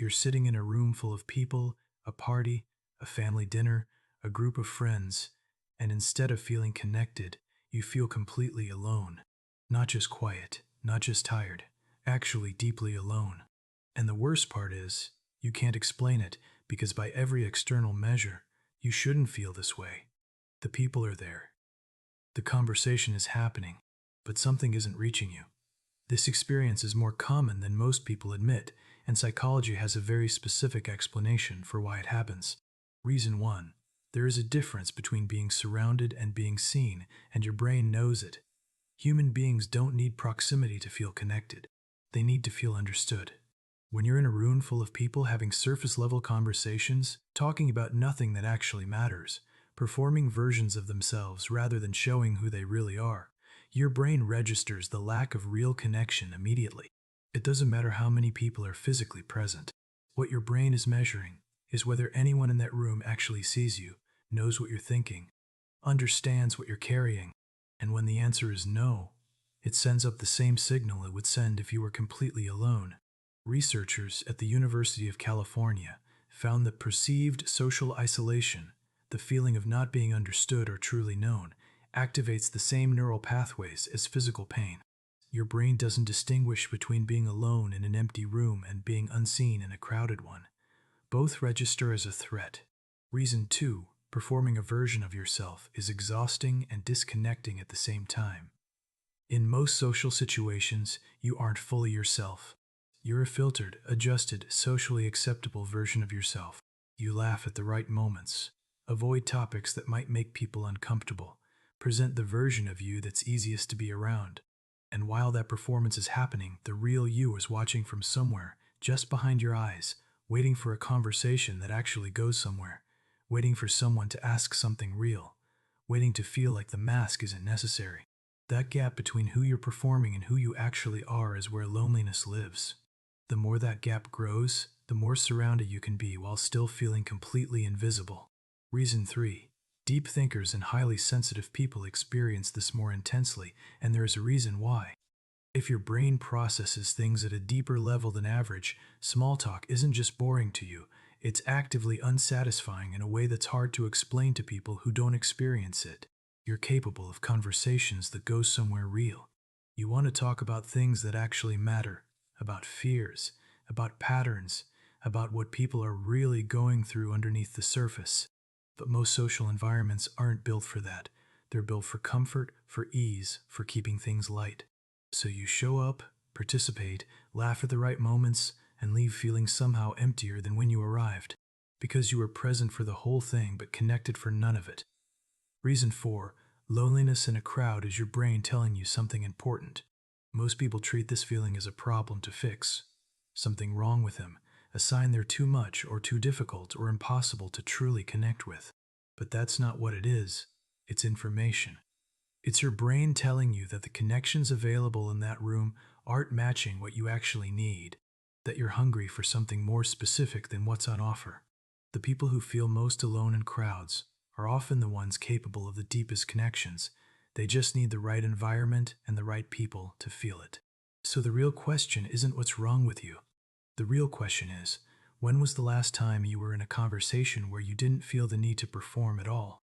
you're sitting in a room full of people, a party, a family dinner, a group of friends, and instead of feeling connected, you feel completely alone. Not just quiet, not just tired, actually deeply alone. And the worst part is, you can't explain it because by every external measure, you shouldn't feel this way. The people are there. The conversation is happening, but something isn't reaching you. This experience is more common than most people admit, and psychology has a very specific explanation for why it happens. Reason 1. There is a difference between being surrounded and being seen, and your brain knows it. Human beings don't need proximity to feel connected. They need to feel understood. When you're in a room full of people having surface-level conversations, talking about nothing that actually matters, performing versions of themselves rather than showing who they really are, your brain registers the lack of real connection immediately. It doesn't matter how many people are physically present. What your brain is measuring is whether anyone in that room actually sees you, knows what you're thinking, understands what you're carrying. And when the answer is no, it sends up the same signal it would send if you were completely alone. Researchers at the University of California found that perceived social isolation, the feeling of not being understood or truly known, activates the same neural pathways as physical pain. Your brain doesn't distinguish between being alone in an empty room and being unseen in a crowded one. Both register as a threat. Reason 2. Performing a version of yourself is exhausting and disconnecting at the same time. In most social situations, you aren't fully yourself. You're a filtered, adjusted, socially acceptable version of yourself. You laugh at the right moments, avoid topics that might make people uncomfortable, present the version of you that's easiest to be around. And while that performance is happening, the real you is watching from somewhere, just behind your eyes, waiting for a conversation that actually goes somewhere, waiting for someone to ask something real, waiting to feel like the mask isn't necessary. That gap between who you're performing and who you actually are is where loneliness lives. The more that gap grows, the more surrounded you can be while still feeling completely invisible. Reason 3. Deep thinkers and highly sensitive people experience this more intensely, and there is a reason why. If your brain processes things at a deeper level than average, small talk isn't just boring to you, it's actively unsatisfying in a way that's hard to explain to people who don't experience it. You're capable of conversations that go somewhere real. You want to talk about things that actually matter, about fears, about patterns, about what people are really going through underneath the surface. But most social environments aren't built for that. They're built for comfort, for ease, for keeping things light. So you show up, participate, laugh at the right moments, and leave feeling somehow emptier than when you arrived, because you were present for the whole thing but connected for none of it. Reason 4. Loneliness in a crowd is your brain telling you something important. Most people treat this feeling as a problem to fix. Something wrong with them, a sign they're too much or too difficult or impossible to truly connect with. But that's not what it is. It's information. It's your brain telling you that the connections available in that room aren't matching what you actually need, that you're hungry for something more specific than what's on offer. The people who feel most alone in crowds are often the ones capable of the deepest connections. They just need the right environment and the right people to feel it. So the real question isn't what's wrong with you. The real question is, when was the last time you were in a conversation where you didn't feel the need to perform at all?